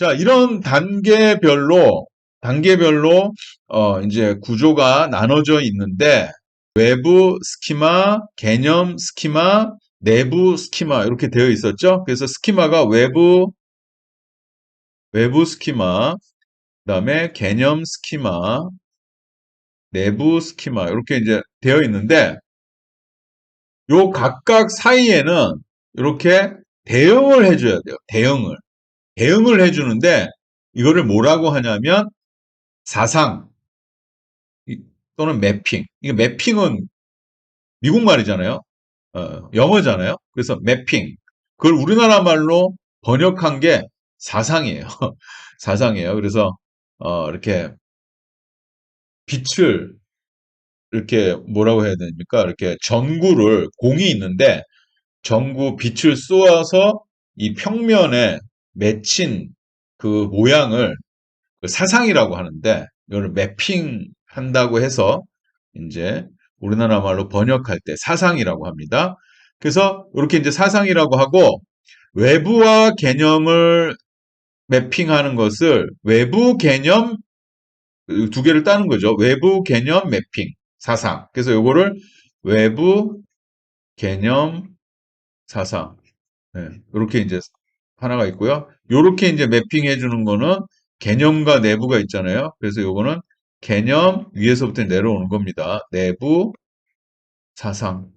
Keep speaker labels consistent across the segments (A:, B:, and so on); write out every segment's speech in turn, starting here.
A: 자, 이런 단계별로, 이제 구조가 나눠져 있는데, 외부 스키마, 개념 스키마, 내부 스키마, 이렇게 되어 있었죠? 그래서 스키마가 외부 스키마, 그 다음에 개념 스키마, 내부 스키마, 이렇게 이제 되어 있는데, 요 각각 사이에는 이렇게 대응을 해줘야 돼요. 대응을 해주는데, 이거를 뭐라고 하냐면, 사상, 또는 매핑. 이게 매핑은 미국 말이잖아요. 영어잖아요. 그래서 매핑. 그걸 우리나라 말로 번역한 게 사상이에요. 사상이에요. 그래서, 이렇게 빛을, 이렇게 뭐라고 해야 됩니까? 이렇게 공이 있는데, 빛을 쏘아서 이 평면에 맺힌 그 모양을 그 사상이라고 하는데, 이걸 매핑 한다고 해서, 이제 우리나라 말로 번역할 때 사상이라고 합니다. 그래서 이렇게 이제 사상이라고 하고, 외부와 개념을 매핑하는 것을 외부 개념 두 개를 따는 거죠. 외부 개념 매핑, 사상. 그래서 요거를 외부 개념 사상. 네, 이렇게 이제 하나가 있고요. 요렇게 이제 매핑해 주는 거는 개념과 내부가 있잖아요. 그래서 요거는 개념 위에서부터 내려오는 겁니다. 내부 사상.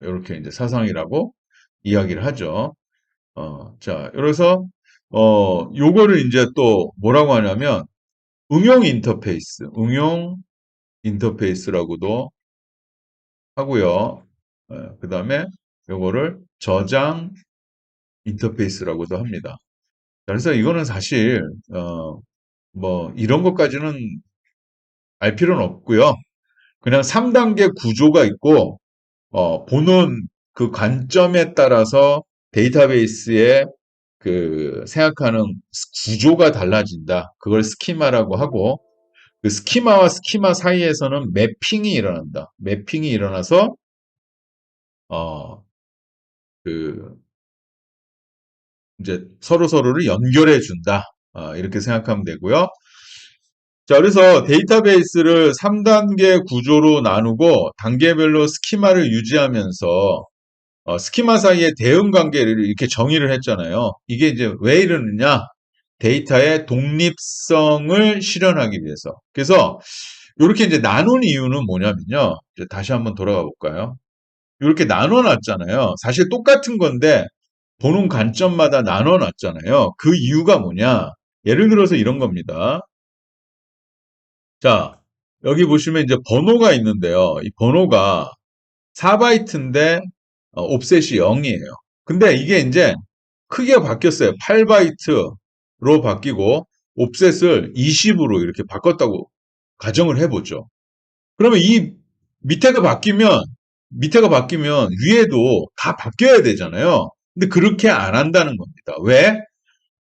A: 이렇게 이제 사상이라고 이야기를 하죠. 자, 그래서 요거를 이제 또 뭐라고 하냐면 응용 인터페이스라고도 하고요. 그 다음에 요거를 저장 인터페이스라고도 합니다. 그래서 이거는 사실 뭐 이런 것까지는 알 필요는 없고요. 그냥 3단계 구조가 있고 보는 그 관점에 따라서 데이터베이스의 그 생각하는 구조가 달라진다. 그걸 스키마라고 하고 그 스키마와 스키마 사이에서는 매핑이 일어난다. 매핑이 일어나서 어, 그 이제 서로를 연결해 준다. 이렇게 생각하면 되고요. 자, 그래서 데이터베이스를 3단계 구조로 나누고 단계별로 스키마를 유지하면서 스키마 사이의 대응 관계를 이렇게 정의를 했잖아요. 이게 이제 왜 이러느냐? 데이터의 독립성을 실현하기 위해서. 그래서 이렇게 이제 나눈 이유는 뭐냐면요. 이제 다시 한번 돌아가 볼까요? 이렇게 나눠 놨잖아요. 사실 똑같은 건데 보는 관점마다 나눠 놨잖아요. 그 이유가 뭐냐? 예를 들어서 이런 겁니다. 자, 여기 보시면 이제 번호가 있는데요. 이 번호가 4바이트인데 옵셋이 0이에요. 근데 이게 이제 크기가 바뀌었어요. 8바이트로 바뀌고 옵셋을 20으로 이렇게 바꿨다고 가정을 해보죠. 그러면 이 밑에가 바뀌면 위에도 다 바뀌어야 되잖아요. 근데 그렇게 안 한다는 겁니다. 왜?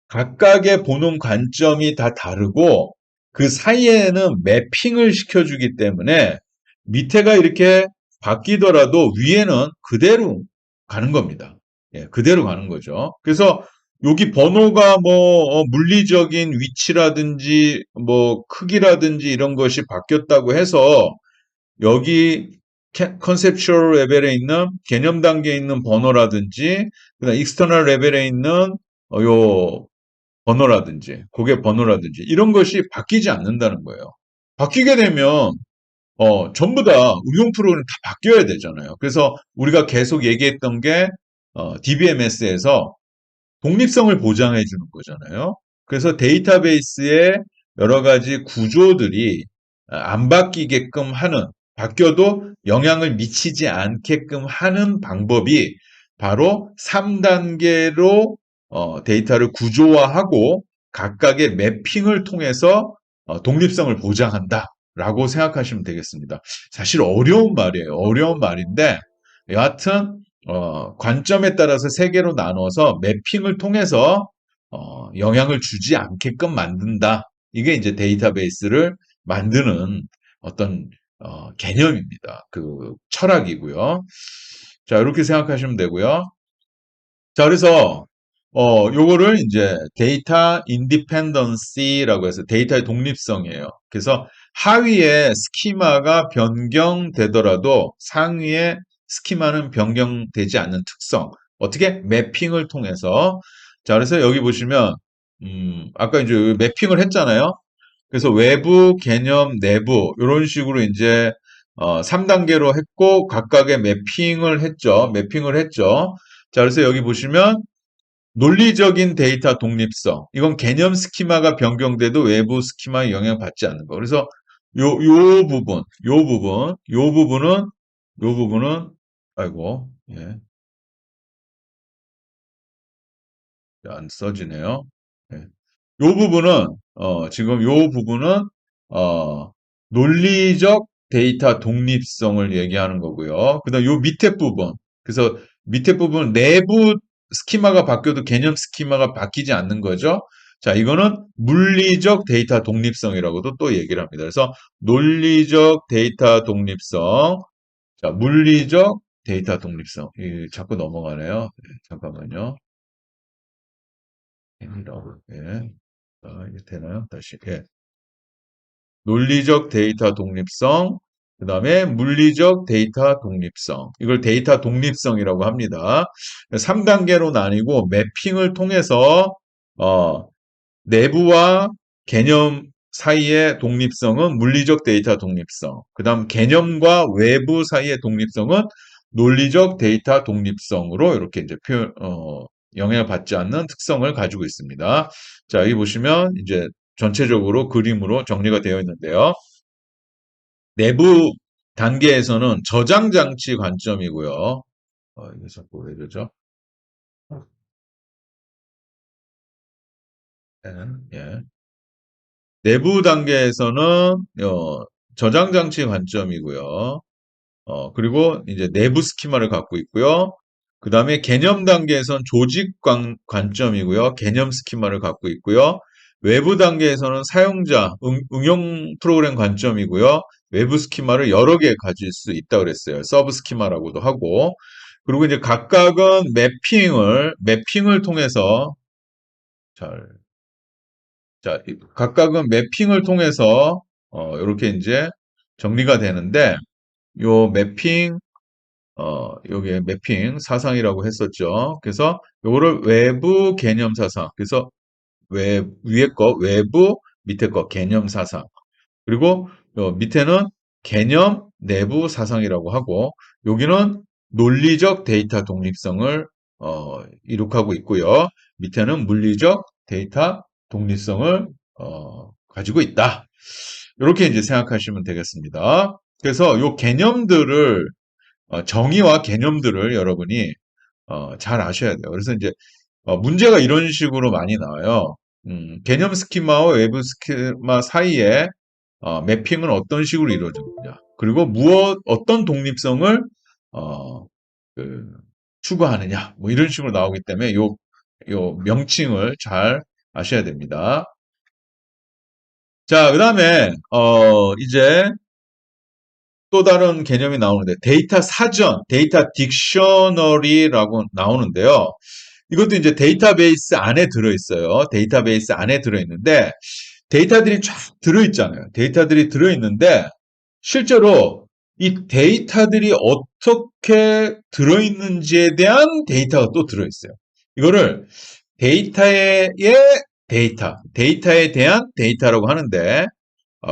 A: 각각의 보는 관점이 다 다르고 그 사이에는 매핑을 시켜주기 때문에 밑에가 이렇게 바뀌더라도 위에는 그대로 가는 겁니다. 예, 그대로 가는 거죠. 그래서 여기 번호가 뭐 물리적인 위치라든지 뭐 크기라든지 이런 것이 바뀌었다고 해서 여기 컨셉추얼 레벨에 있는 개념 단계에 있는 번호라든지 그다음 익스터널 레벨에 있는 요 번호라든지 고객 번호라든지 이런 것이 바뀌지 않는다는 거예요. 바뀌게 되면 전부 다 응용 프로그램 다 바뀌어야 되잖아요. 그래서 우리가 계속 얘기했던 게 DBMS에서 독립성을 보장해 주는 거잖아요. 그래서 데이터베이스의 여러 가지 구조들이 안 바뀌게끔 하는, 바뀌어도 영향을 미치지 않게끔 하는 방법이 바로 3단계로 데이터를 구조화하고 각각의 매핑을 통해서 독립성을 보장한다라고 생각하시면 되겠습니다. 사실 어려운 말이에요. 어려운 말인데 여하튼 관점에 따라서 세 개로 나눠서 매핑을 통해서 영향을 주지 않게끔 만든다. 이게 이제 데이터베이스를 만드는 어떤 개념입니다. 그 철학이고요. 자, 이렇게 생각하시면 되고요. 자, 그래서 요거를 이제 데이터 인디펜던시라고 해서 데이터의 독립성이에요. 그래서 하위의 스키마가 변경되더라도 상위의 스키마는 변경되지 않는 특성. 어떻게? 매핑을 통해서. 자, 그래서 여기 보시면, 아까 이제 매핑을 했잖아요. 그래서 외부, 개념, 내부, 이런 식으로 이제, 3단계로 했고, 각각의 매핑을 했죠. 매핑을 했죠. 자, 그래서 여기 보시면, 논리적인 데이터 독립성. 이건 개념 스키마가 변경돼도 외부 스키마에 영향받지 않는 거. 그래서 요 부분은, 아이고, 예, 안 써지네요. 예. 요 부분은, 지금 요 부분은, 어, 논리적 데이터 독립성을 얘기하는 거고요. 그 다음 요 밑에 부분. 그래서 밑에 부분 내부 스키마가 바뀌어도 개념 스키마가 바뀌지 않는 거죠. 자, 이거는 물리적 데이터 독립성이라고도 또 얘기를 합니다. 그래서 논리적 데이터 독립성, 자, 물리적 데이터 독립성. 자꾸 넘어가네요. 네, 잠깐만요. 예. 이게 되나요? 다시. 예. 논리적 데이터 독립성, 그 다음에 물리적 데이터 독립성. 이걸 데이터 독립성이라고 합니다. 3단계로 나뉘고 매핑을 통해서 어, 내부와 개념 사이의 독립성은 물리적 데이터 독립성. 그 다음 개념과 외부 사이의 독립성은 논리적 데이터 독립성으로 이렇게 이제 영향을 받지 않는 특성을 가지고 있습니다. 자, 여기 보시면 이제 전체적으로 그림으로 정리가 되어 있는데요. 내부 단계에서는 저장 장치 관점이고요. 이게 자꾸 왜 그러죠? 예. 내부 단계에서는 저장 장치 관점이고요. 그리고 이제 내부 스키마를 갖고 있고요. 그 다음에 개념 단계에서는 조직 관점이고요. 개념 스키마를 갖고 있고요. 외부 단계에서는 사용자, 응용 프로그램 관점이고요. 외부 스키마를 여러 개 가질 수 있다고 그랬어요. 서브 스키마라고도 하고. 그리고 이제 각각은 매핑을 통해서, 잘, 자, 각각은 매핑을 통해서, 이렇게 이제 정리가 되는데, 요 매핑, 여기에 매핑 사상이라고 했었죠. 그래서 요거를 외부 개념 사상. 그래서 위에 거 외부, 밑에 거 개념 사상. 그리고 밑에는 개념 내부 사상이라고 하고 여기는 논리적 데이터 독립성을 이룩하고 있고요. 밑에는 물리적 데이터 독립성을 가지고 있다. 이렇게 이제 생각하시면 되겠습니다. 그래서 요 개념들을 정의와 개념들을 여러분이 잘 아셔야 돼요. 그래서 이제 문제가 이런 식으로 많이 나와요. 개념 스키마와 외부 스키마 사이에 매핑은 어떤 식으로 이루어지느냐. 그리고 어떤 독립성을 어, 그, 추구하느냐. 뭐 이런 식으로 나오기 때문에 요 명칭을 잘 아셔야 됩니다. 자, 그 다음에 이제 또 다른 개념이 나오는데 데이터 사전, 데이터 딕셔너리라고 나오는데요. 이것도 이제 데이터베이스 안에 들어있어요. 데이터베이스 안에 들어있는데 데이터들이 쫙 들어있잖아요. 데이터들이 들어있는데 실제로 이 데이터들이 어떻게 들어있는지에 대한 데이터가 또 들어있어요. 이거를 데이터의 데이터에 대한 데이터라고 하는데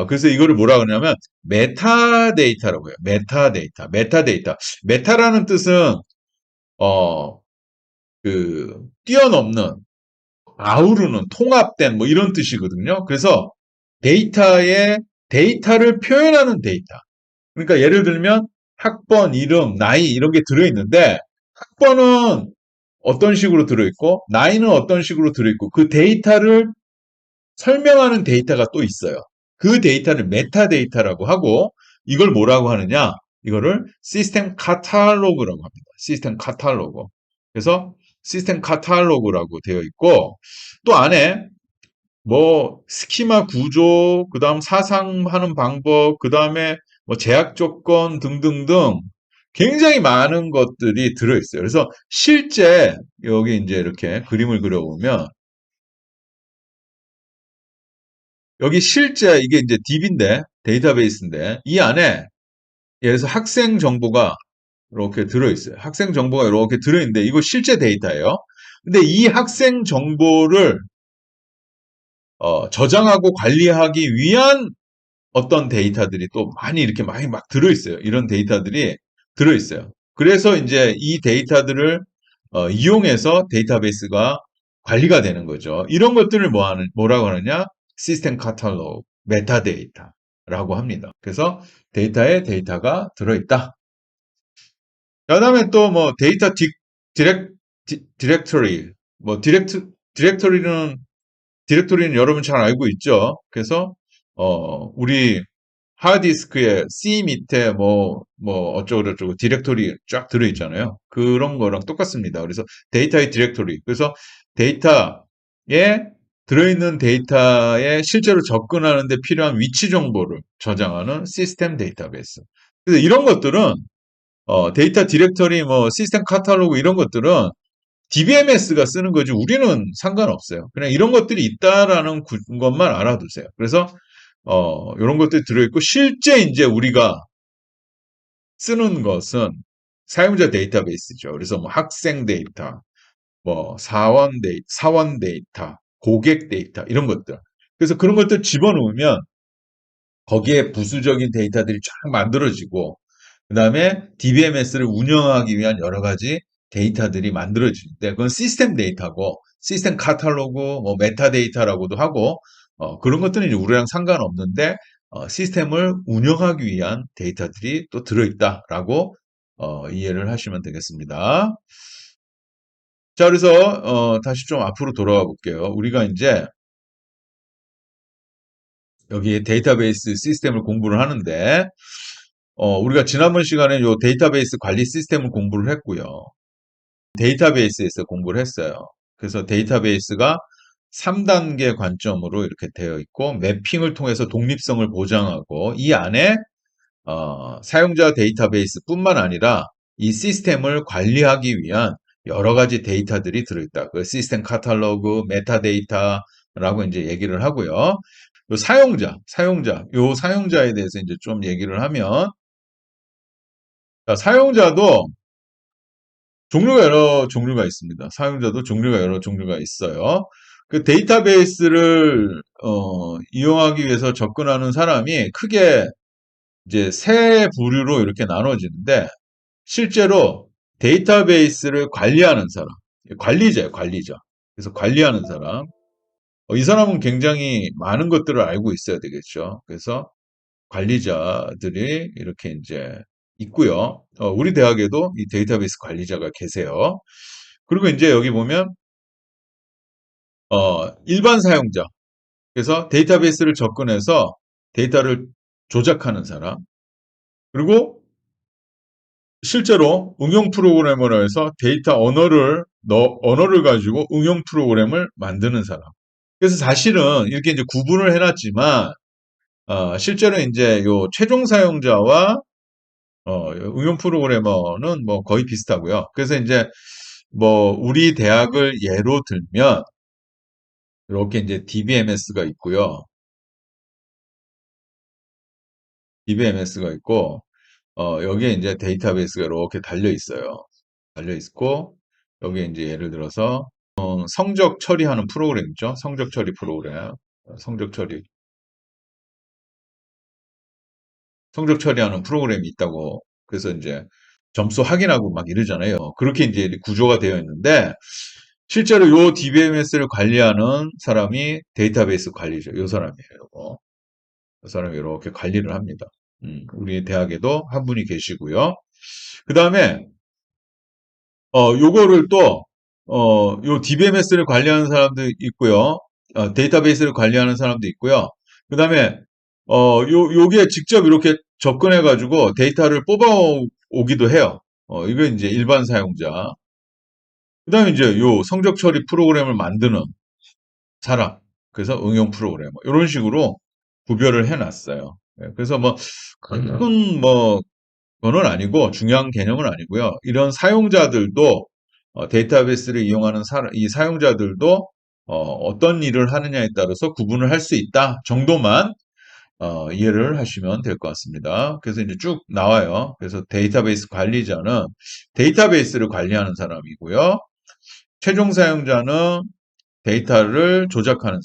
A: 그래서 이거를 뭐라 그러냐면 메타데이터라고 해요. 메타데이터. 메타라는 뜻은 어, 뛰어넘는, 아우르는, 통합된 뭐 이런 뜻이거든요. 그래서 데이터를 표현하는 데이터. 그러니까 예를 들면 학번, 이름, 나이 이런 게 들어있는데 학번은 어떤 식으로 들어있고 나이는 어떤 식으로 들어있고 그 데이터를 설명하는 데이터가 또 있어요. 그 데이터를 메타데이터라고 하고 이걸 뭐라고 하느냐? 이거를 시스템 카탈로그라고 합니다. 시스템 카탈로그. 그래서 시스템 카탈로그라고 되어 있고 또 안에 뭐 스키마 구조, 그다음 사상하는 방법, 그다음에 뭐 제약 조건 등등등 굉장히 많은 것들이 들어있어요. 그래서 실제 여기 이제 이렇게 그림을 그려보면 여기 실제 이게 이제 DB인데 데이터베이스인데 이 안에 예를 들어서 학생 정보가 이렇게 들어있어요. 학생 정보가 이렇게 들어있는데 이거 실제 데이터예요. 근데 이 학생 정보를 저장하고 관리하기 위한 어떤 데이터들이 또 많이 이렇게 많이 막 들어있어요. 이런 데이터들이 들어있어요. 그래서 이제 이 데이터들을 이용해서 데이터베이스가 관리가 되는 거죠. 이런 것들을 뭐라고 하느냐? 시스템 카탈로그, 메타데이터라고 합니다. 그래서 데이터에 데이터가 들어있다. 그다음에 또 뭐 데이터 디렉터리, 뭐 디렉토리는 여러분 잘 알고 있죠. 그래서 우리 하드디스크에 C 밑에 뭐 어쩌고저쩌고 디렉토리 쫙 들어있잖아요. 그런 거랑 똑같습니다. 그래서 데이터의 디렉토리. 그래서 데이터에 들어있는 데이터에 실제로 접근하는데 필요한 위치 정보를 저장하는 시스템 데이터베이스. 그래서 이런 것들은 데이터 디렉터리, 뭐 시스템 카탈로그 이런 것들은 DBMS가 쓰는 거지 우리는 상관없어요. 그냥 이런 것들이 있다라는 것만 알아두세요. 그래서 이런 것들이 들어있고 실제 이제 우리가 쓰는 것은 사용자 데이터베이스죠. 그래서 뭐 학생 데이터, 뭐 사원 데이터, 고객 데이터 이런 것들. 그래서 그런 것들 집어넣으면 거기에 부수적인 데이터들이 쫙 만들어지고 그다음에 DBMS를 운영하기 위한 여러 가지 데이터들이 만들어지는데 그건 시스템 데이터고 시스템 카탈로그, 뭐 메타데이터라고도 하고 그런 것들은 이제 우리랑 상관없는데 시스템을 운영하기 위한 데이터들이 또 들어있다라고 이해를 하시면 되겠습니다. 자, 그래서 다시 좀 앞으로 돌아가 볼게요. 우리가 이제 여기 데이터베이스 시스템을 공부를 하는데 우리가 지난번 시간에 요 데이터베이스 관리 시스템을 공부를 했고요. 데이터베이스에서 공부를 했어요. 그래서 데이터베이스가 3단계 관점으로 이렇게 되어 있고 매핑을 통해서 독립성을 보장하고 이 안에 사용자 데이터베이스뿐만 아니라 이 시스템을 관리하기 위한 여러 가지 데이터들이 들어있다. 그 시스템 카탈로그, 메타데이터라고 이제 얘기를 하고요. 요 요 사용자에 대해서 이제 좀 얘기를 하면 사용자도 종류가 여러 종류가 있습니다. 사용자도 종류가 여러 종류가 있어요. 그 데이터베이스를 이용하기 위해서 접근하는 사람이 크게 이제 세 부류로 이렇게 나눠지는데 실제로 데이터베이스를 관리하는 사람, 관리자예요, 관리자. 그래서 관리하는 사람. 이 사람은 굉장히 많은 것들을 알고 있어야 되겠죠. 그래서 관리자들이 이렇게 이제 있고요. 우리 대학에도 이 데이터베이스 관리자가 계세요. 그리고 이제 여기 보면 일반 사용자. 그래서 데이터베이스를 접근해서 데이터를 조작하는 사람. 그리고 실제로 응용 프로그래머로 해서 데이터 언어를 가지고 응용 프로그램을 만드는 사람. 그래서 사실은 이렇게 이제 구분을 해놨지만 실제로 이제 요 최종 사용자와 응용 프로그래머는 뭐 거의 비슷하고요. 그래서 이제 뭐 우리 대학을 예로 들면 이렇게 이제 DBMS가 있고요. DBMS가 있고 여기에 이제 데이터베이스가 이렇게 달려 있어요. 달려 있고 여기에 이제 예를 들어서 성적 처리하는 프로그램 있죠. 성적 처리 프로그램. 성적 처리 성적 처리하는 프로그램이 있다고. 그래서 이제 점수 확인하고 막 이러잖아요. 그렇게 이제 구조가 되어 있는데 실제로 요 DBMS를 관리하는 사람이 데이터베이스 관리죠. 요 사람이에요. 요거. 요 사람이 이렇게 관리를 합니다. 우리 대학에도 한 분이 계시고요. 그 다음에 요거를 또 요 DBMS를 관리하는 사람도 있고요. 데이터베이스를 관리하는 사람도 있고요. 그 다음에 요게 직접 이렇게 접근해 가지고 데이터를 뽑아 오기도 해요. 이거 이제 일반 사용자. 그 다음에 이제 요 성적 처리 프로그램을 만드는 사람. 그래서 응용 프로그래머. 이런 식으로 구별을 해 놨어요. 그래서 뭐, 큰 뭐, 그거는 아니고 중요한 개념은 아니고요. 이런 사용자들도 데이터베이스를 이용하는 이 사용자들도 어떤 일을 하느냐에 따라서 구분을 할 수 있다 정도만 이해를 하시면 될 것 같습니다. 그래서 이제 쭉 나와요. 그래서 데이터베이스 관리자는 데이터베이스를 관리하는 사람이고요. 최종 사용자는 데이터를 조작하는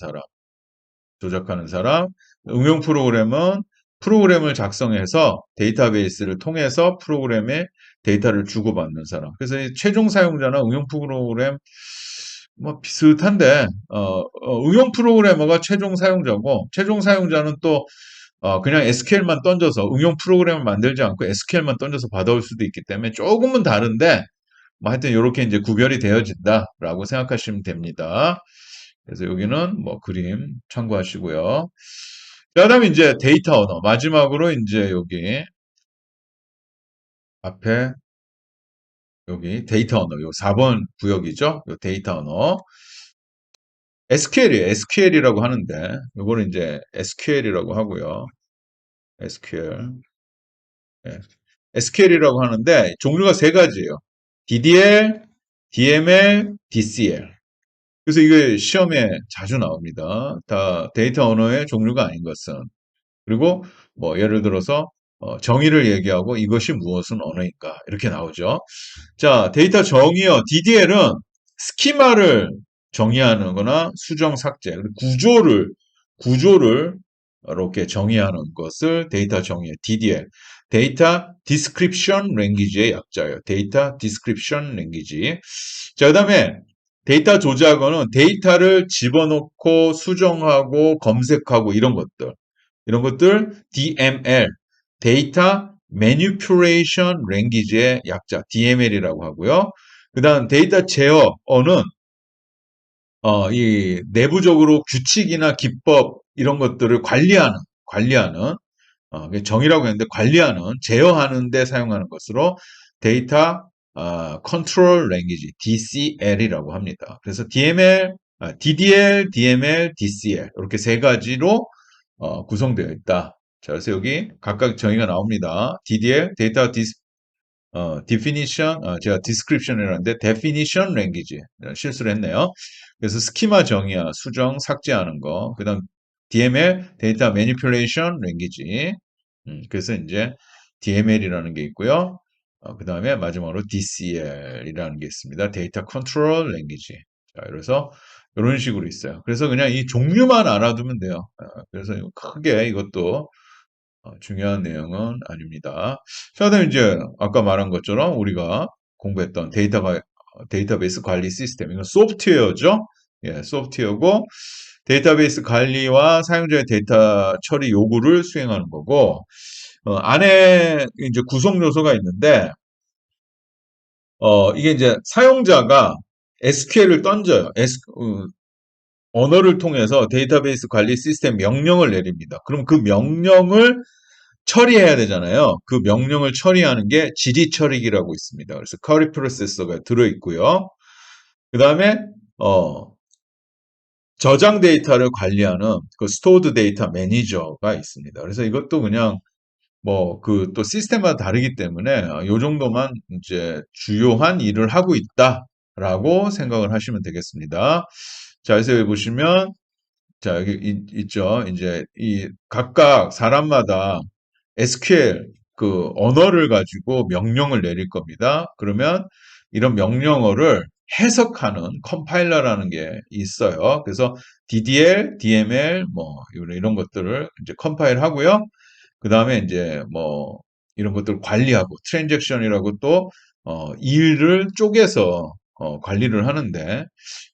A: 사람, 응용 프로그램은 프로그램을 작성해서 데이터베이스를 통해서 프로그램에 데이터를 주고받는 사람. 그래서 이 최종 사용자나 응용 프로그램 뭐 비슷한데 응용 프로그래머가 최종 사용자고 최종 사용자는 또 그냥 SQL만 던져서 응용 프로그램을 만들지 않고 SQL만 던져서 받아올 수도 있기 때문에 조금은 다른데 뭐 하여튼 이렇게 이제 구별이 되어진다라고 생각하시면 됩니다. 그래서 여기는 뭐 그림 참고하시고요. 그다음에 이제 데이터 언어 마지막으로 이제 여기 앞에 여기 데이터 언어 요 4번 구역이죠. 요 데이터 언어 SQL이에요. SQL이라고 하는데 요거는 이제 SQL이라고 하고요. SQL. 예. SQL이라고 하는데 종류가 세 가지예요. DDL, DML, DCL. 그래서 이게 시험에 자주 나옵니다. 다 데이터 언어의 종류가 아닌 것은. 그리고 뭐 예를 들어서 정의를 얘기하고 이것이 무엇은 언어인가 이렇게 나오죠. 자, 데이터 정의어 DDL은 스키마를 정의하는 거나 수정 삭제, 구조를 이렇게 정의하는 것을 데이터 정의어 DDL, 데이터 디스크립션 랭귀지의 약자예요. 데이터 디스크립션 랭귀지. 자, 그다음에 데이터 조작어는 데이터를 집어넣고 수정하고 검색하고 이런 것들 DML, 데이터 Manipulation Language의 약자 DML이라고 하고요. 그다음 데이터 제어어는 이 내부적으로 규칙이나 기법 이런 것들을 관리하는 정의라고 했는데 관리하는 제어하는 데 사용하는 것으로 데이터 컨트롤 랭귀지 DCL이라고 합니다. 그래서 DDL, DML, DCL 이렇게 세 가지로 구성되어 있다. 자, 그래서 여기 각각 정의가 나옵니다. DDL, 데이터 definition, 제가 description이라는데 definition language 실수를 했네요. 그래서 스키마 정의야, 수정, 삭제하는 거. 그 다음 DML, 데이터 manipulation language. 그래서 이제 DML이라는 게 있고요. 그 다음에 마지막으로 DCL이라는 게 있습니다. 데이터 컨트롤 랭귀지. 자, 그래서 이런 식으로 있어요. 그래서 그냥 이 종류만 알아두면 돼요. 그래서 크게 이것도 중요한 내용은 아닙니다. 자, 그다음 이제 아까 말한 것처럼 우리가 공부했던 데이터베이스 관리 시스템. 이건 소프트웨어죠. 예, 소프트웨어고 데이터베이스 관리와 사용자의 데이터 처리 요구를 수행하는 거고 안에 이제 구성 요소가 있는데 이게 이제 사용자가 SQL을 던져요. 언어를 통해서 데이터베이스 관리 시스템 명령을 내립니다. 그럼 그 명령을 처리해야 되잖아요. 그 명령을 처리하는 게 지리 처리기라고 있습니다. 그래서 쿼리 프로세서가 들어있고요. 그 다음에 저장 데이터를 관리하는 그 스토어드 데이터 매니저가 있습니다. 그래서 이것도 그냥 뭐 그 또 시스템마다 다르기 때문에 요 정도만 이제 주요한 일을 하고 있다라고 생각을 하시면 되겠습니다. 자, 그래서 여기 보시면 자, 여기 있죠. 이제 이 각각 사람마다 SQL 그 언어를 가지고 명령을 내릴 겁니다. 그러면 이런 명령어를 해석하는 컴파일러라는 게 있어요. 그래서 DDL, DML 뭐 이런 것들을 이제 컴파일 하고요. 그 다음에 이제 뭐 이런 것들 관리하고 트랜잭션이라고 또 일을 쪼개서 관리를 하는데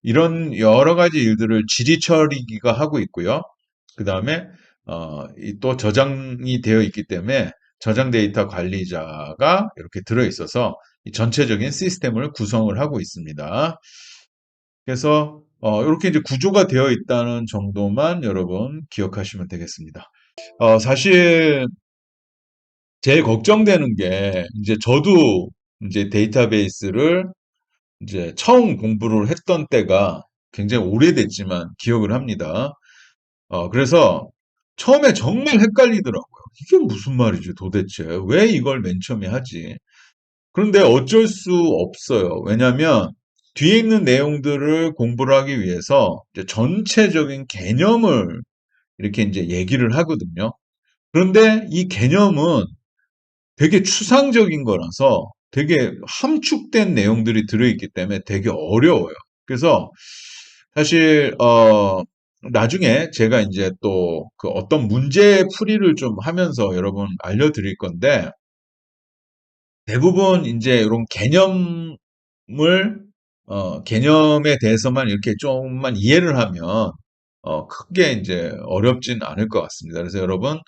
A: 이런 여러 가지 일들을 지리 처리기가 하고 있고요. 그 다음에 또 저장이 되어 있기 때문에 저장 데이터 관리자가 이렇게 들어 있어서 전체적인 시스템을 구성을 하고 있습니다. 그래서 이렇게 이제 구조가 되어 있다는 정도만 여러분 기억하시면 되겠습니다. 사실 제일 걱정되는 게 이제 저도 이제 데이터베이스를 이제 처음 공부를 했던 때가 굉장히 오래됐지만 기억을 합니다. 그래서 처음에 정말 헷갈리더라고요. 이게 무슨 말이지 도대체? 왜 이걸 맨 처음에 하지? 그런데 어쩔 수 없어요. 왜냐하면 뒤에 있는 내용들을 공부를 하기 위해서 이제 전체적인 개념을 이렇게 이제 얘기를 하거든요. 그런데 이 개념은 되게 추상적인 거라서 되게 함축된 내용들이 들어있기 때문에 되게 어려워요. 그래서 사실 나중에 제가 이제 또 그 어떤 문제 풀이를 좀 하면서 여러분 알려드릴 건데 대부분 이제 이런 개념에 대해서만 이렇게 좀만 이해를 하면 크게 이제 어렵진 않을 것 같습니다. 그래서 여러분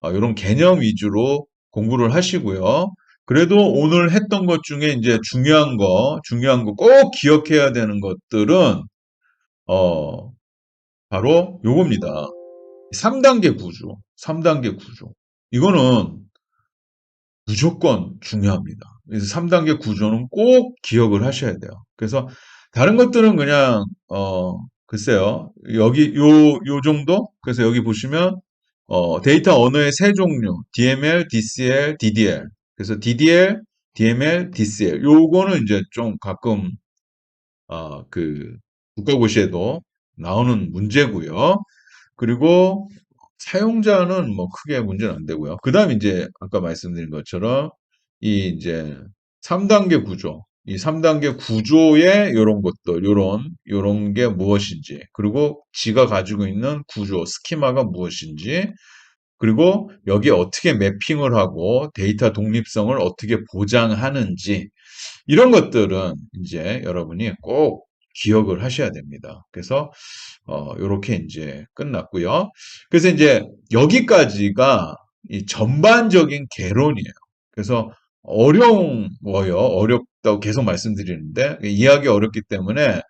A: 이런 개념 위주로 공부를 하시고요. 그래도 오늘 했던 것 중에 이제 중요한 거 꼭 기억해야 되는 것들은 어, 바로 요겁니다. 3단계 구조. 3단계 구조. 이거는 무조건 중요합니다. 그래서 3단계 구조는 꼭 기억을 하셔야 돼요. 그래서 다른 것들은 그냥 글쎄요. 여기 요 정도? 그래서 여기 보시면 데이터 언어의 세 종류, DML, DCL, DDL. 그래서 DDL, DML, DCL. 요거는 이제 좀 가끔 그 국가고시에도 나오는 문제고요. 그리고 사용자는 뭐 크게 문제는 안 되고요. 그다음 이제 아까 말씀드린 것처럼 이 이제 3단계 구조, 이 3단계 구조의 요런 것들, 요런 게 무엇인지, 그리고 지가 가지고 있는 구조, 스키마가 무엇인지, 그리고 여기에 어떻게 매핑을 하고 데이터 독립성을 어떻게 보장하는지, 이런 것들은 이제 여러분이 꼭 기억을 하셔야 됩니다. 그래서 요렇게 이제 끝났고요. 그래서 이제 여기까지가 이 전반적인 개론이에요. 그래서 어려워요. 어렵다고 계속 말씀드리는데 이해하기 어렵기 때문에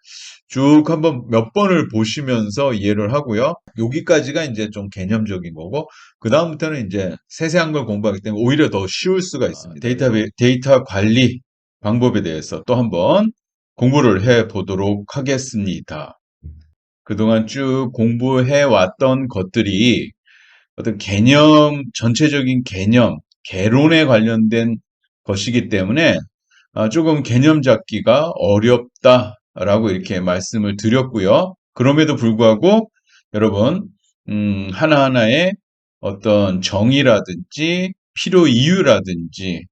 A: 쭉 한번 몇 번을 보시면서 이해를 하고요. 여기까지가 이제 좀 개념적인 거고 그다음부터는 이제 세세한 걸 공부하기 때문에 오히려 더 쉬울 수가 있습니다. 데이터 관리 방법에 대해서 또 한번 공부를 해 보도록 하겠습니다. 그동안 쭉 공부해 왔던 것들이 어떤 전체적인 개념, 개론에 관련된 것이기 때문에 조금 개념 잡기가 어렵다라고 이렇게 말씀을 드렸고요. 그럼에도 불구하고 여러분, 하나하나의 어떤 정의라든지 필요 이유라든지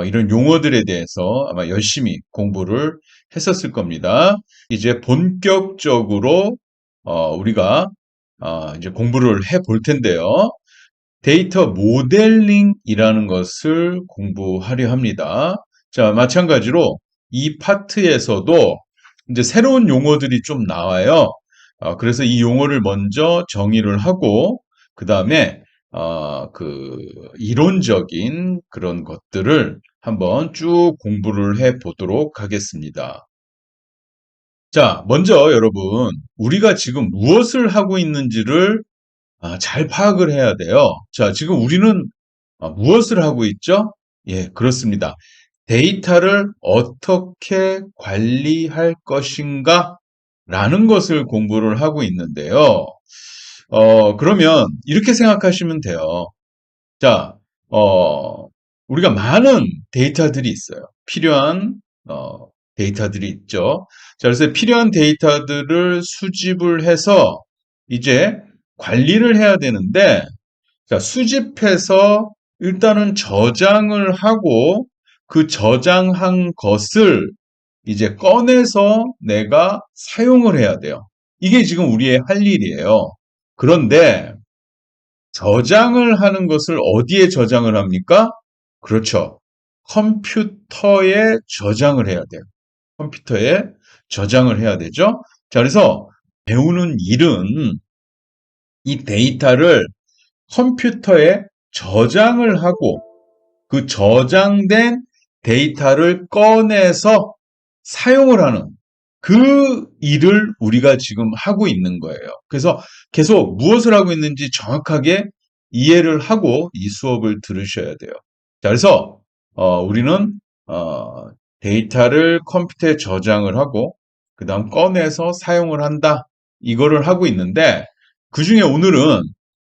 A: 이런 용어들에 대해서 아마 열심히 공부를 했었을 겁니다. 이제 본격적으로 우리가 이제 공부를 해 볼 텐데요. 데이터 모델링이라는 것을 공부하려 합니다. 자, 마찬가지로 이 파트에서도 이제 새로운 용어들이 좀 나와요. 그래서 이 용어를 먼저 정의를 하고, 그 다음에, 그, 이론적인 그런 것들을 한번 쭉 공부를 해 보도록 하겠습니다. 자, 먼저 여러분, 우리가 지금 무엇을 하고 있는지를 잘 파악을 해야 돼요. 자, 지금 우리는 무엇을 하고 있죠? 예, 그렇습니다. 데이터를 어떻게 관리할 것인가? 라는 것을 공부를 하고 있는데요. 그러면 이렇게 생각하시면 돼요. 자, 우리가 많은 데이터들이 있어요. 필요한, 데이터들이 있죠. 자, 그래서 필요한 데이터들을 수집을 해서 이제 관리를 해야 되는데, 자, 수집해서 일단은 저장을 하고 그 저장한 것을 이제 꺼내서 내가 사용을 해야 돼요. 이게 지금 우리의 할 일이에요. 그런데 저장을 하는 것을 어디에 저장을 합니까? 그렇죠. 컴퓨터에 저장을 해야 돼요. 컴퓨터에 저장을 해야 되죠. 자, 그래서 배우는 일은 이 데이터를 컴퓨터에 저장을 하고 그 저장된 데이터를 꺼내서 사용을 하는 그 일을 우리가 지금 하고 있는 거예요. 그래서 계속 무엇을 하고 있는지 정확하게 이해를 하고 이 수업을 들으셔야 돼요. 자, 그래서 우리는 데이터를 컴퓨터에 저장을 하고 그 다음 꺼내서 사용을 한다. 이거를 하고 있는데 그 중에 오늘은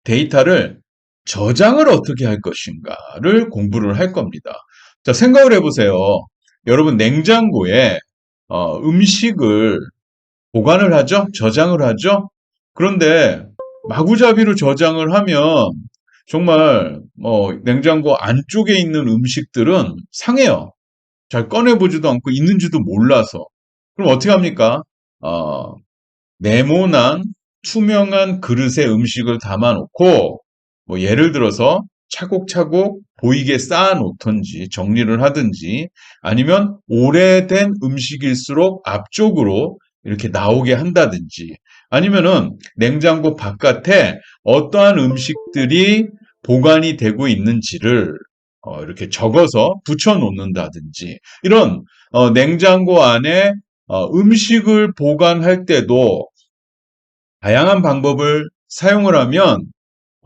A: 데이터를 저장을 어떻게 할 것인가를 공부를 할 겁니다. 자, 생각을 해보세요. 여러분, 냉장고에 음식을 보관을 하죠? 저장을 하죠? 그런데 마구잡이로 저장을 하면 정말 냉장고 안쪽에 있는 음식들은 상해요. 잘 꺼내보지도 않고 있는지도 몰라서. 그럼 어떻게 합니까? 어, 네모난 투명한 그릇에 음식을 담아놓고 뭐 예를 들어서 차곡차곡 보이게 쌓아놓든지 정리를 하든지 아니면 오래된 음식일수록 앞쪽으로 이렇게 나오게 한다든지 아니면은 냉장고 바깥에 어떠한 음식들이 보관이 되고 있는지를 이렇게 적어서 붙여 놓는다든지 이런 냉장고 안에 음식을 보관할 때도 다양한 방법을 사용을 하면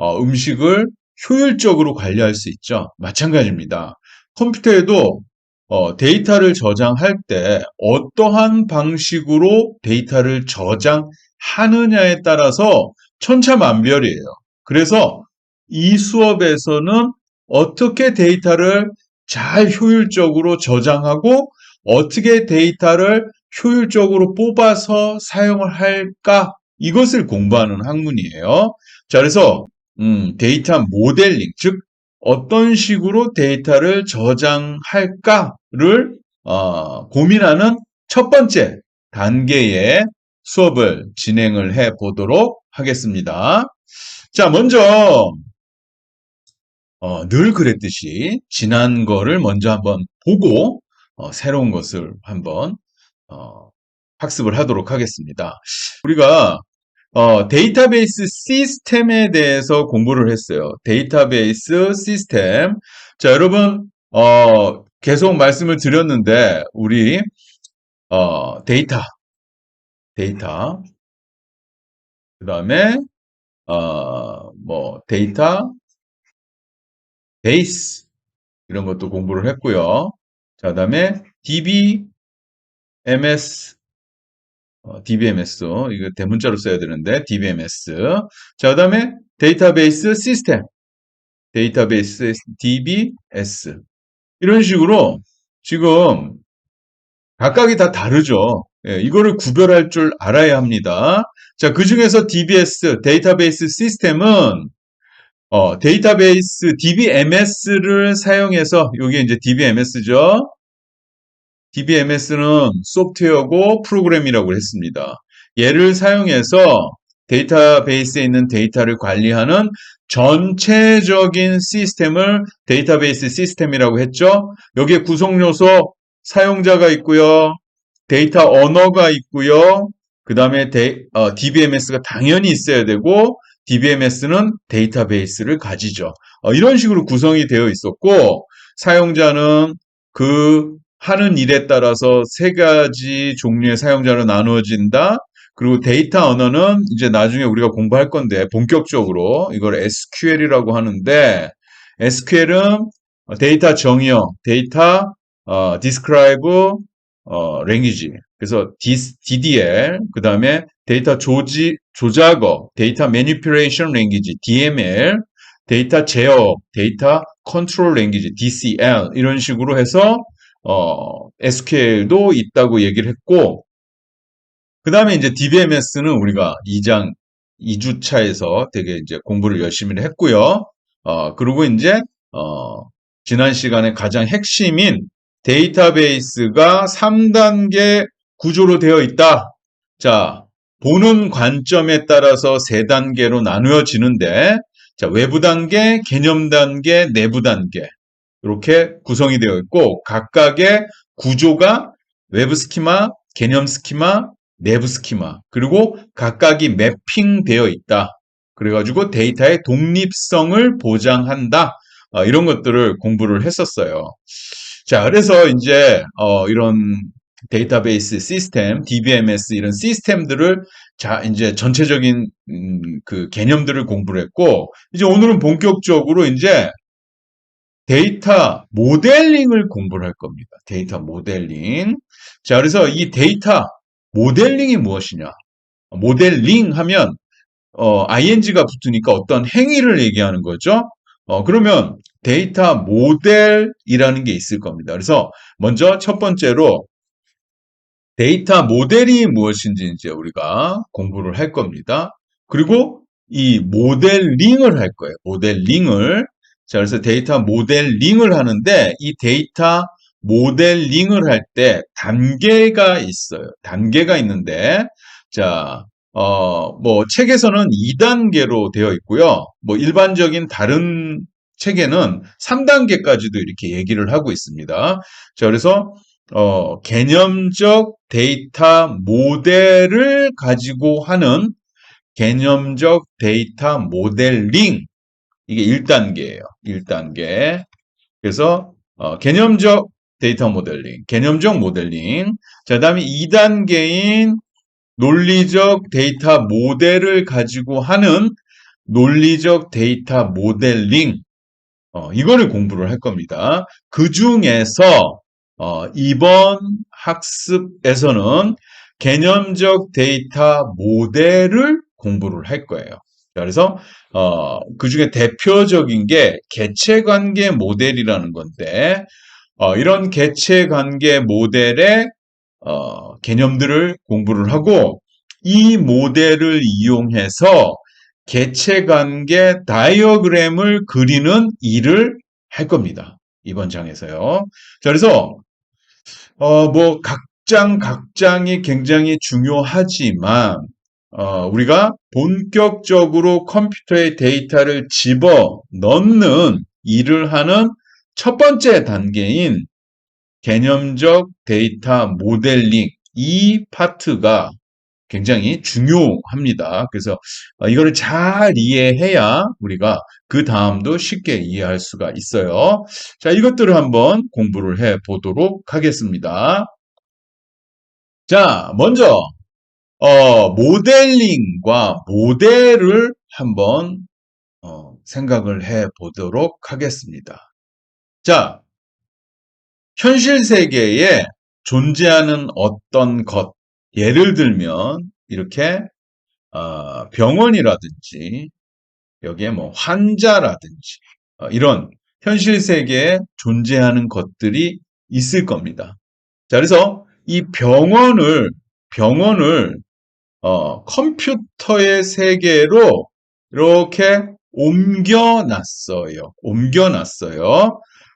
A: 음식을 효율적으로 관리할 수 있죠. 마찬가지입니다. 컴퓨터에도 데이터를 저장할 때 어떠한 방식으로 데이터를 저장하느냐에 따라서 천차만별이에요. 그래서 이 수업에서는 어떻게 데이터를 잘 효율적으로 저장하고 어떻게 데이터를 효율적으로 뽑아서 사용을 할까? 이것을 공부하는 학문이에요. 자, 그래서 데이터 모델링, 즉 어떤 식으로 데이터를 저장할까를 고민하는 첫 번째 단계의 수업을 진행을 해 보도록 하겠습니다. 자, 먼저 늘 그랬듯이 지난 거를 먼저 한번 보고 새로운 것을 한번 어, 학습을 하도록 하겠습니다. 우리가 데이터베이스 시스템에 대해서 공부를 했어요. 데이터베이스 시스템. 자, 여러분, 계속 말씀을 드렸는데, 우리, 데이터, 그 다음에, 데이터 베이스, 이런 것도 공부를 했고요. 자, 그 다음에 DBMS, 이거 대문자로 써야 되는데, DBMS. 자, 그 다음에 데이터베이스 시스템. 데이터베이스 DBS 이런 식으로 지금 각각이 다 다르죠. 예, 이거를 구별할 줄 알아야 합니다. 자, 그 중에서 DBS 데이터베이스 시스템은 데이터베이스 DBMS를 사용해서 이게 이제 DBMS죠. DBMS는 소프트웨어고 프로그램이라고 했습니다. 얘를 사용해서 데이터베이스에 있는 데이터를 관리하는 전체적인 시스템을 데이터베이스 시스템이라고 했죠. 여기에 구성 요소 사용자가 있고요. 데이터 언어가 있고요. 그 다음에 DBMS가 당연히 있어야 되고 DBMS는 데이터베이스를 가지죠. 이런 식으로 구성이 되어 있었고 사용자는 그 하는 일에 따라서 세 가지 종류의 사용자로 나누어진다. 그리고 데이터 언어는 이제 나중에 우리가 공부할 건데 본격적으로 이걸 SQL이라고 하는데 SQL은 데이터 정의어, 데이터 describe language. 그래서 DDL, 그 다음에 데이터 조작어, 데이터 manipulation language, DML, 데이터 제어, 데이터 control language, DCL 이런 식으로 해서 SQL도 있다고 얘기를 했고, 그 다음에 이제 DBMS는 우리가 2주차에서 되게 이제 공부를 열심히 했고요. 그리고 이제, 지난 시간에 가장 핵심인 데이터베이스가 3단계 구조로 되어 있다. 자, 보는 관점에 따라서 3단계로 나누어지는데, 자, 외부 단계, 개념 단계, 내부 단계. 이렇게 구성이 되어 있고 각각의 구조가 외부 스키마, 개념 스키마, 내부 스키마 그리고 각각이 매핑되어 있다. 그래가지고 데이터의 독립성을 보장한다. 이런 것들을 공부를 했었어요. 자, 그래서 이제 이런 데이터베이스 시스템, DBMS 이런 시스템들을 자 이제 전체적인 그 개념들을 공부를 했고 이제 오늘은 본격적으로 이제 데이터 모델링을 공부를 할 겁니다. 데이터 모델링. 자, 그래서 이 데이터 모델링이 무엇이냐? 모델링 하면 ing가 붙으니까 어떤 행위를 얘기하는 거죠. 그러면 데이터 모델이라는 게 있을 겁니다. 그래서 먼저 첫 번째로 데이터 모델이 무엇인지 이제 우리가 공부를 할 겁니다. 그리고 이 모델링을 할 거예요. 모델링을. 자, 그래서 데이터 모델링을 하는데 이 데이터 모델링을 할 때 단계가 있어요. 단계가 있는데, 자, 뭐 책에서는 2단계로 되어 있고요. 뭐 일반적인 다른 책에는 3단계까지도 이렇게 얘기를 하고 있습니다. 자, 그래서 개념적 데이터 모델을 가지고 하는 개념적 데이터 모델링. 이게 1단계예요. 1단계. 그래서 개념적 데이터 모델링, 개념적 모델링. 자, 그다음에 2단계인 논리적 데이터 모델을 가지고 하는 논리적 데이터 모델링. 이거를 공부를 할 겁니다. 그 중에서 이번 학습에서는 개념적 데이터 모델을 공부를 할 거예요. 그래서 그 중에 대표적인 게 개체관계 모델이라는 건데, 이런 개체관계 모델의 개념들을 공부를 하고 이 모델을 이용해서 개체관계 다이어그램을 그리는 일을 할 겁니다. 이번 장에서요. 자, 그래서 뭐 각장이 굉장히 중요하지만 우리가 본격적으로 컴퓨터에 데이터를 집어 넣는 일을 하는 첫 번째 단계인 개념적 데이터 모델링, 이 파트가 굉장히 중요합니다. 그래서 이거를 잘 이해해야 우리가 그 다음도 쉽게 이해할 수가 있어요. 자, 이것들을 한번 공부를 해 보도록 하겠습니다. 자, 먼저 모델링과 모델을 한번 생각을 해 보도록 하겠습니다. 자, 현실 세계에 존재하는 어떤 것, 예를 들면 이렇게 병원이라든지 여기에 뭐 환자라든지 이런 현실 세계에 존재하는 것들이 있을 겁니다. 자, 그래서 이 병원을 컴퓨터의 세계로 이렇게 옮겨놨어요.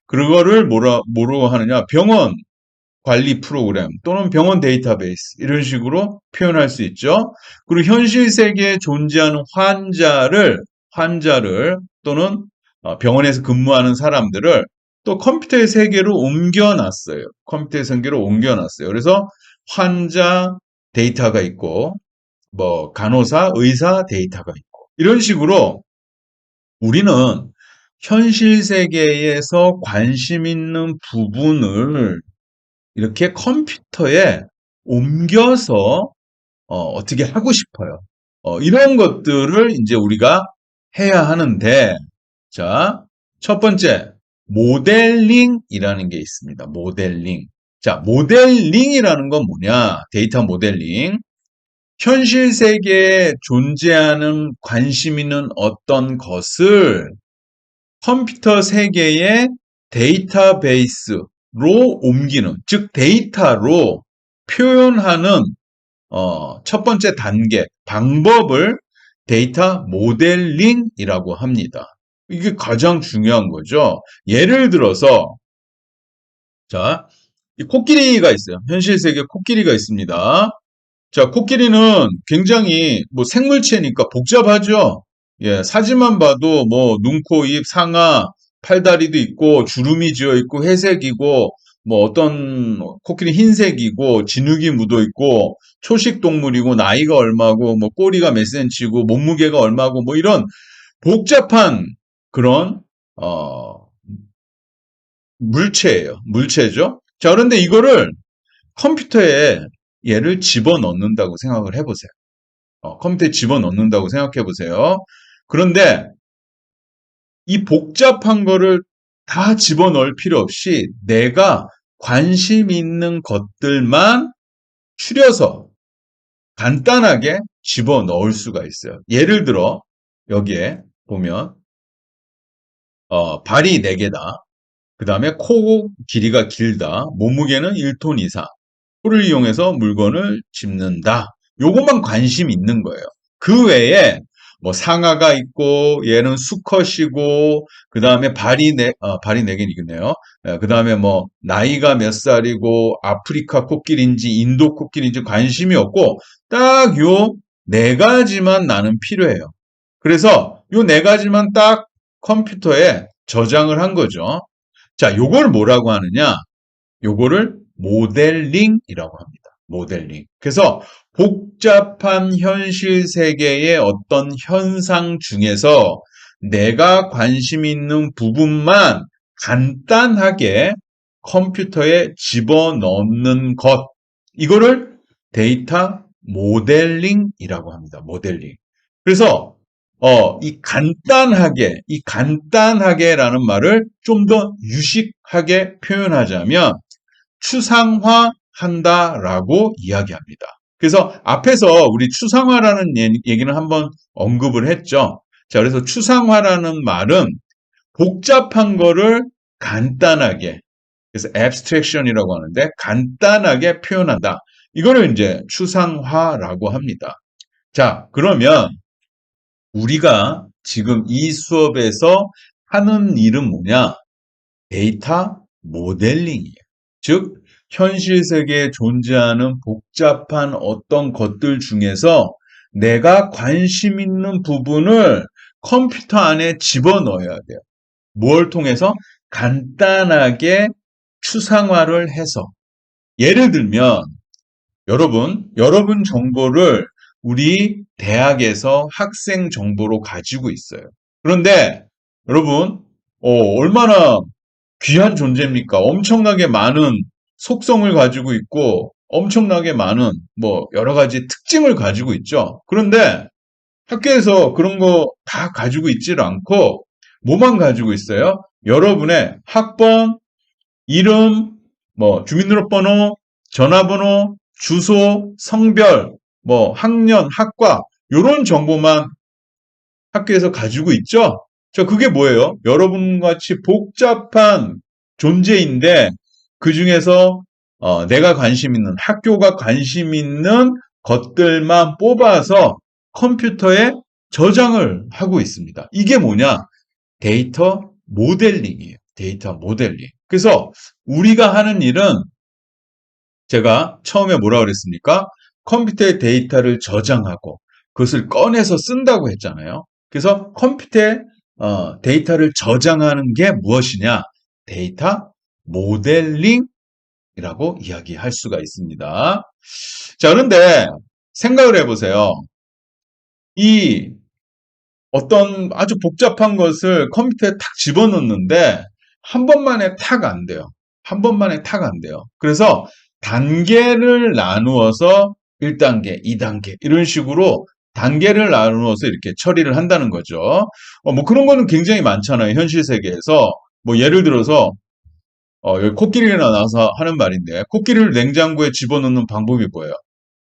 A: 그거를 뭐라고 하느냐? 병원 관리 프로그램 또는 병원 데이터베이스 이런 식으로 표현할 수 있죠. 그리고 현실 세계에 존재하는 환자를 또는 병원에서 근무하는 사람들을 또 컴퓨터의 세계로 옮겨놨어요. 컴퓨터의 세계로 옮겨놨어요. 그래서 환자 데이터가 있고 뭐 간호사, 의사 데이터가 있고 이런 식으로 우리는 현실 세계에서 관심 있는 부분을 이렇게 컴퓨터에 옮겨서 어떻게 하고 싶어요. 이런 것들을 이제 우리가 해야 하는데, 자, 첫 번째, 모델링이라는 게 있습니다. 모델링. 자, 모델링이라는 건 뭐냐? 데이터 모델링. 현실 세계에 존재하는 관심 있는 어떤 것을 컴퓨터 세계의 데이터베이스로 옮기는, 즉 데이터로 표현하는 첫 번째 단계, 방법을 데이터 모델링이라고 합니다. 이게 가장 중요한 거죠. 예를 들어서 자, 이 코끼리가 있어요. 현실 세계 코끼리가 있습니다. 자, 코끼리는 굉장히 뭐 생물체니까 복잡하죠. 예, 사진만 봐도 뭐 눈, 코, 입, 상아, 팔다리도 있고 주름이 지어 있고 회색이고 뭐 어떤 코끼리 흰색이고 진흙이 묻어 있고 초식 동물이고 나이가 얼마고 뭐 꼬리가 몇 센치고 몸무게가 얼마고 뭐 이런 복잡한 그런 물체죠. 자, 그런데 이거를 컴퓨터에 얘를 집어넣는다고 생각을 해보세요. 컴퓨터에 집어넣는다고 생각해 보세요. 그런데 이 복잡한 거를 다 집어넣을 필요 없이 내가 관심 있는 것들만 추려서 간단하게 집어넣을 수가 있어요. 예를 들어 여기에 보면 발이 4개다. 그 다음에 코 길이가 길다. 몸무게는 1톤 이상. 코를 이용해서 물건을 짚는다. 요것만 관심 있는 거예요. 그 외에 뭐 상아가 있고 얘는 수컷이고 그 다음에 발이 네 개이겠네요. 그 다음에 뭐 나이가 몇 살이고 아프리카 코끼리인지 인도 코끼리인지 관심이 없고 딱 요 네 가지만 나는 필요해요. 그래서 요 네 가지만 딱 컴퓨터에 저장을 한 거죠. 자, 요걸 뭐라고 하느냐? 요거를 모델링이라고 합니다. 모델링. 그래서 복잡한 현실 세계의 어떤 현상 중에서 내가 관심 있는 부분만 간단하게 컴퓨터에 집어넣는 것. 이거를 데이터 모델링이라고 합니다. 모델링. 그래서 이 간단하게라는 말을 좀 더 유식하게 표현하자면 추상화한다라고 이야기합니다. 그래서 앞에서 우리 추상화라는 얘기는 한번 언급을 했죠. 자, 그래서 추상화라는 말은 복잡한 거를 간단하게, 그래서 abstraction이라고 하는데 간단하게 표현한다. 이거를 이제 추상화라고 합니다. 자, 그러면 우리가 지금 이 수업에서 하는 일은 뭐냐? 데이터 모델링이에요. 즉, 현실 세계에 존재하는 복잡한 어떤 것들 중에서 내가 관심 있는 부분을 컴퓨터 안에 집어넣어야 돼요. 뭘 통해서? 간단하게 추상화를 해서. 예를 들면, 여러분 정보를 우리 대학에서 학생 정보로 가지고 있어요. 그런데 여러분, 얼마나 귀한 존재입니까? 엄청나게 많은 속성을 가지고 있고 엄청나게 많은 뭐 여러 가지 특징을 가지고 있죠. 그런데 학교에서 그런 거 다 가지고 있질 않고 뭐만 가지고 있어요? 여러분의 학번, 이름, 뭐 주민등록번호, 전화번호, 주소, 성별, 뭐 학년, 학과 이런 정보만 학교에서 가지고 있죠? 그게 뭐예요? 여러분같이 복잡한 존재인데 그 중에서 내가 관심 있는, 학교가 관심 있는 것들만 뽑아서 컴퓨터에 저장을 하고 있습니다. 이게 뭐냐? 데이터 모델링이에요. 데이터 모델링. 그래서 우리가 하는 일은 제가 처음에 뭐라 그랬습니까? 컴퓨터에 데이터를 저장하고 그것을 꺼내서 쓴다고 했잖아요. 그래서 컴퓨터에 데이터를 저장하는 게 무엇이냐? 데이터 모델링이라고 이야기할 수가 있습니다. 자, 그런데 생각을 해보세요. 이 어떤 아주 복잡한 것을 컴퓨터에 탁 집어넣는데 한 번만에 탁 안 돼요. 한 번만에 탁 안 돼요. 그래서 단계를 나누어서 1단계, 2단계 이런 식으로 단계를 나누어서 이렇게 처리를 한다는 거죠. 뭐 그런 거는 굉장히 많잖아요. 현실 세계에서. 뭐 예를 들어서 여기 코끼리가 나와서 하는 말인데 코끼리를 냉장고에 집어넣는 방법이 뭐예요?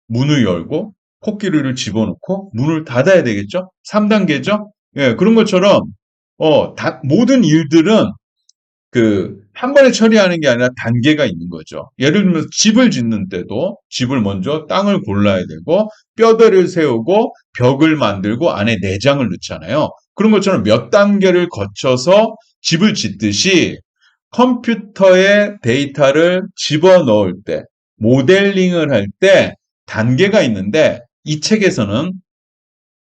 A: 문을 열고 코끼리를 집어넣고 문을 닫아야 되겠죠? 3단계죠? 예, 그런 것처럼 모든 일들은 한 번에 처리하는 게 아니라 단계가 있는 거죠. 예를 들면 집을 짓는 때도 집을 먼저 땅을 골라야 되고 뼈대를 세우고 벽을 만들고 안에 내장을 넣잖아요. 그런 것처럼 몇 단계를 거쳐서 집을 짓듯이 컴퓨터에 데이터를 집어넣을 때, 모델링을 할 때 단계가 있는데 이 책에서는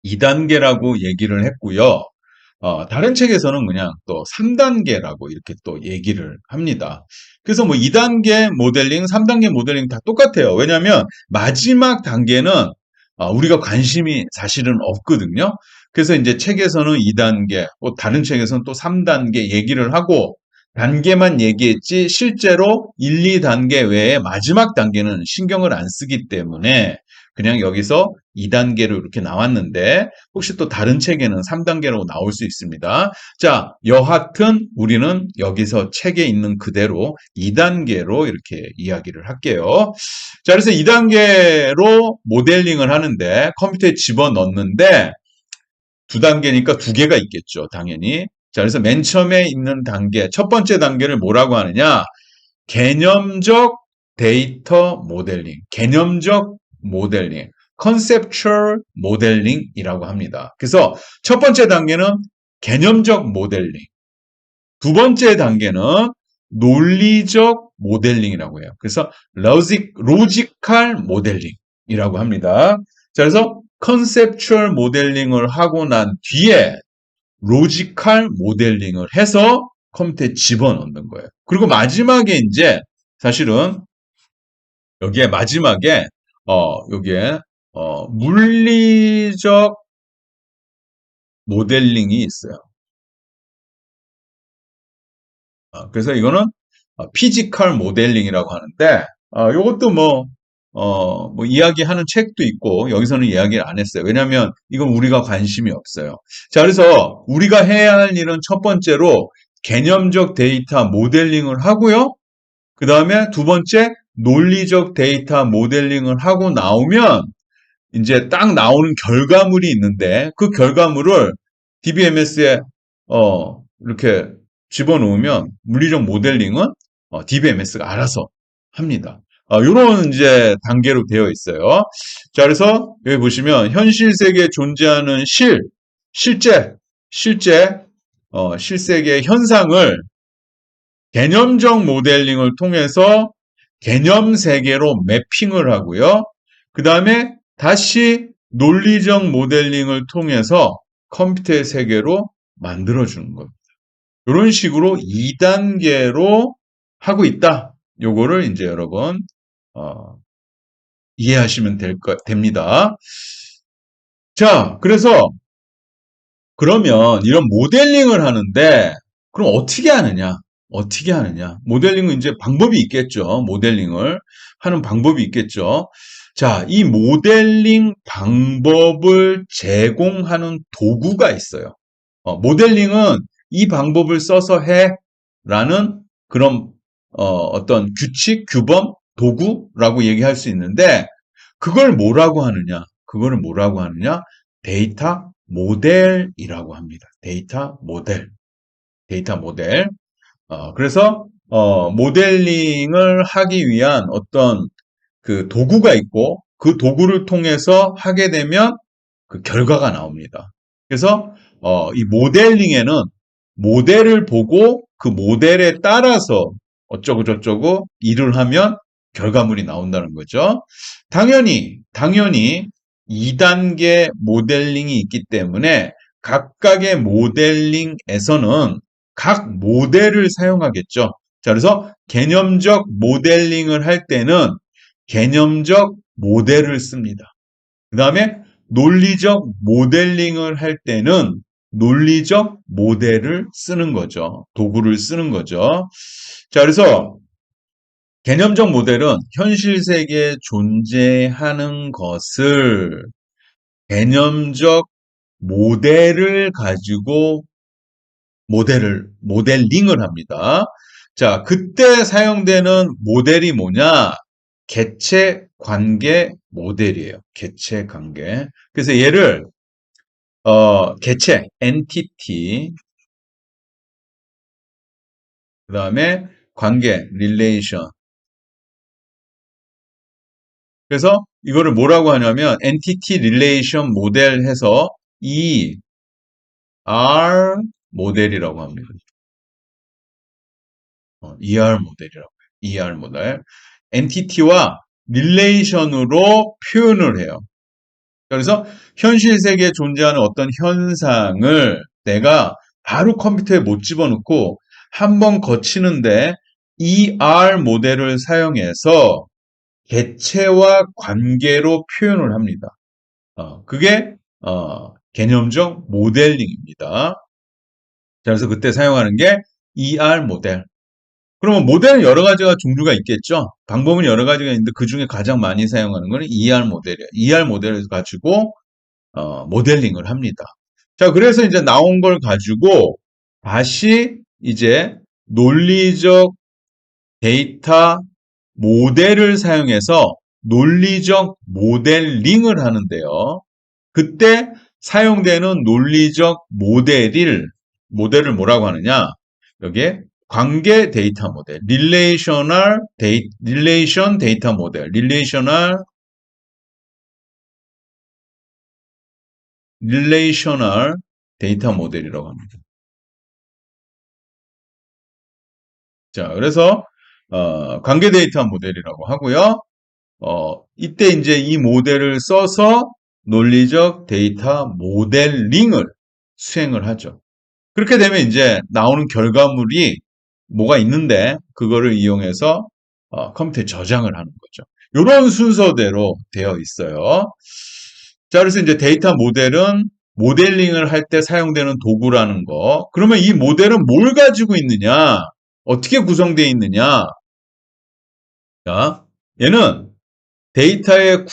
A: 2단계라고 얘기를 했고요. 다른 책에서는 그냥 또 3단계라고 이렇게 또 얘기를 합니다. 그래서 뭐 2단계 모델링, 3단계 모델링 다 똑같아요. 왜냐하면 마지막 단계는 우리가 관심이 사실은 없거든요. 그래서 이제 책에서는 2단계, 또 다른 책에서는 또 3단계 얘기를 하고 단계만 얘기했지 실제로 1, 2단계 외에 마지막 단계는 신경을 안 쓰기 때문에 그냥 여기서 2단계로 이렇게 나왔는데 혹시 또 다른 책에는 3단계로 나올 수 있습니다. 자, 여하튼 우리는 여기서 책에 있는 그대로 2단계로 이렇게 이야기를 할게요. 자, 그래서 2단계로 모델링을 하는데 컴퓨터에 집어넣는데 2단계니까 2개가 있겠죠, 당연히. 자, 그래서 맨 처음에 있는 단계, 첫 번째 단계를 뭐라고 하느냐? 개념적 데이터 모델링, 개념적 모델링, 컨셉추얼 모델링이라고 합니다. 그래서 첫 번째 단계는 개념적 모델링, 두 번째 단계는 논리적 모델링이라고 해요. 그래서 로지컬 모델링이라고 합니다. 자, 그래서 컨셉추얼 모델링을 하고 난 뒤에 로지컬 모델링을 해서 컴퓨터에 집어넣는 거예요. 그리고 마지막에 이제 사실은 여기에 마지막에 여기에 물리적 모델링이 있어요. 그래서 이거는 피지컬 모델링이라고 하는데 이것도 뭐 이야기하는 책도 있고 여기서는 이야기를 안 했어요. 왜냐하면 이건 우리가 관심이 없어요. 자, 그래서 우리가 해야 할 일은 첫 번째로 개념적 데이터 모델링을 하고요. 그 다음에 두 번째 논리적 데이터 모델링을 하고 나오면 이제 딱 나오는 결과물이 있는데 그 결과물을 DBMS에 이렇게 집어넣으면 물리적 모델링은 DBMS가 알아서 합니다. 이런 이제 단계로 되어 있어요. 자, 그래서 여기 보시면 현실 세계에 존재하는 실제 실세계의 현상을 개념적 모델링을 통해서 개념 세계로 매핑을 하고요. 그 다음에 다시 논리적 모델링을 통해서 컴퓨터의 세계로 만들어주는 겁니다. 이런 식으로 2단계로 하고 있다. 요거를 이제 여러분 이해하시면 됩니다. 자, 그래서 그러면 이런 모델링을 하는데 그럼 어떻게 하느냐? 어떻게 하느냐? 모델링은 이제 방법이 있겠죠. 모델링을 하는 방법이 있겠죠. 자, 이 모델링 방법을 제공하는 도구가 있어요. 모델링은 이 방법을 써서 해라는 그런 어떤 규칙, 규범, 도구라고 얘기할 수 있는데 그걸 뭐라고 하느냐? 그거를 뭐라고 하느냐? 데이터 모델이라고 합니다. 데이터 모델. 데이터 모델. 그래서 모델링을 하기 위한 어떤 그 도구가 있고 그 도구를 통해서 하게 되면 그 결과가 나옵니다. 그래서 이 모델링에는 모델을 보고 그 모델에 따라서 어쩌고 저쩌고 일을 하면 결과물이 나온다는 거죠. 당연히 2단계 모델링이 있기 때문에 각각의 모델링에서는 각 모델을 사용하겠죠. 자, 그래서 개념적 모델링을 할 때는 개념적 모델을 씁니다. 그 다음에 논리적 모델링을 할 때는 논리적 모델을 쓰는 거죠. 도구를 쓰는 거죠. 자, 그래서 개념적 모델은 현실 세계에 존재하는 것을 개념적 모델을 가지고 모델링을 합니다. 자, 그때 사용되는 모델이 뭐냐? 개체 관계 모델이에요. 개체 관계. 그래서 얘를 개체, entity, 그 다음에 관계, relation. 그래서 이거를 뭐라고 하냐면 entity relation 모델 해서 ER 모델이라고 합니다. ER 모델이라고 해요. ER 모델. entity와 relation으로 표현을 해요. 그래서 현실 세계에 존재하는 어떤 현상을 내가 바로 컴퓨터에 못 집어넣고 한번 거치는데 ER 모델을 사용해서 개체와 관계로 표현을 합니다. 그게 개념적 모델링입니다. 자, 그래서 그때 사용하는 게 ER 모델. 그러면 모델은 여러 가지가 종류가 있겠죠? 방법은 여러 가지가 있는데 그 중에 가장 많이 사용하는 거는 ER 모델이에요. ER 모델을 가지고 모델링을 합니다. 자, 그래서 이제 나온 걸 가지고 다시 이제 논리적 데이터 모델을 사용해서 논리적 모델링을 하는데요. 그때 사용되는 논리적 모델을 뭐라고 하느냐? 여기에 관계 데이터 모델, 릴레이션 데이터 모델, 릴레이셔널 데이터 모델이라고 합니다. 자, 그래서 관계 데이터 모델이라고 하고요. 이때 이제 이 모델을 써서 논리적 데이터 모델링을 수행을 하죠. 그렇게 되면 이제 나오는 결과물이 뭐가 있는데 그거를 이용해서 컴퓨터에 저장을 하는 거죠. 이런 순서대로 되어 있어요. 자, 그래서 이제 데이터 모델은 모델링을 할 때 사용되는 도구라는 거. 그러면 이 모델은 뭘 가지고 있느냐? 어떻게 구성되어 있느냐? 자, 얘는 데이터의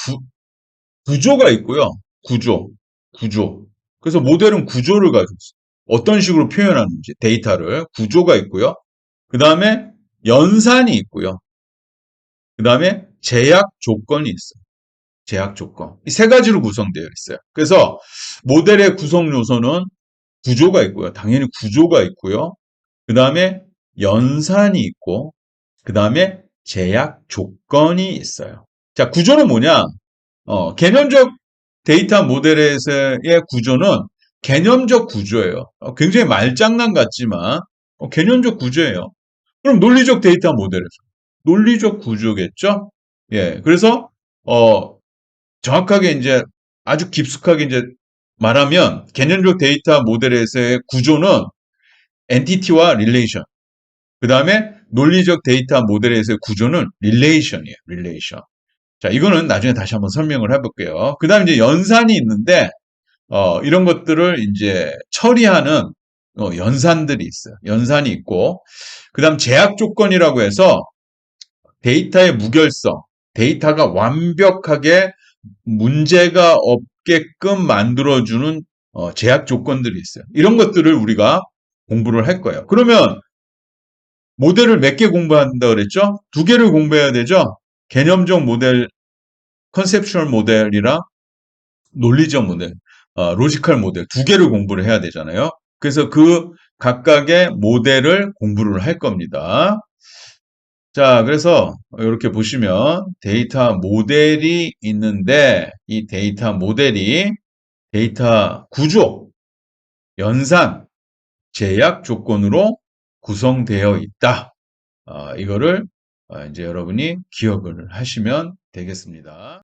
A: 구조가 있고요. 구조. 그래서 모델은 구조를 가지고 있어요. 어떤 식으로 표현하는지 데이터를 구조가 있고요. 그 다음에 연산이 있고요. 그 다음에 제약 조건이 있어요. 제약 조건. 이 세 가지로 구성되어 있어요. 그래서 모델의 구성 요소는 구조가 있고요. 당연히 구조가 있고요. 그 다음에 연산이 있고, 그 다음에 제약 조건이 있어요. 자, 구조는 뭐냐? 개념적 데이터 모델에서의 구조는 개념적 구조예요. 굉장히 말장난 같지만 개념적 구조예요. 그럼 논리적 데이터 모델에서 논리적 구조겠죠? 예, 그래서 정확하게 이제 아주 깊숙하게 이제 말하면 개념적 데이터 모델에서의 구조는 엔티티와 릴레이션. 그 다음에 논리적 데이터 모델에서의 구조는 릴레이션이에요. 릴레이션. 자, 이거는 나중에 다시 한번 설명을 해볼게요. 그 다음에 이제 연산이 있는데, 이런 것들을 이제 처리하는 연산들이 있어요. 연산이 있고, 그 다음 제약 조건이라고 해서 데이터의 무결성, 데이터가 완벽하게 문제가 없게끔 만들어주는 제약 조건들이 있어요. 이런 것들을 우리가 공부를 할 거예요. 그러면 모델을 몇 개 공부한다 그랬죠? 두 개를 공부해야 되죠? 개념적 모델, 컨셉슈얼 모델이랑 논리적 모델, 로지컬 모델 두 개를 공부를 해야 되잖아요. 그래서 그 각각의 모델을 공부를 할 겁니다. 자, 그래서 이렇게 보시면 데이터 모델이 있는데 이 데이터 모델이 데이터 구조, 연산, 제약 조건으로 구성되어 있다. 이거를 이제 여러분이 기억을 하시면 되겠습니다.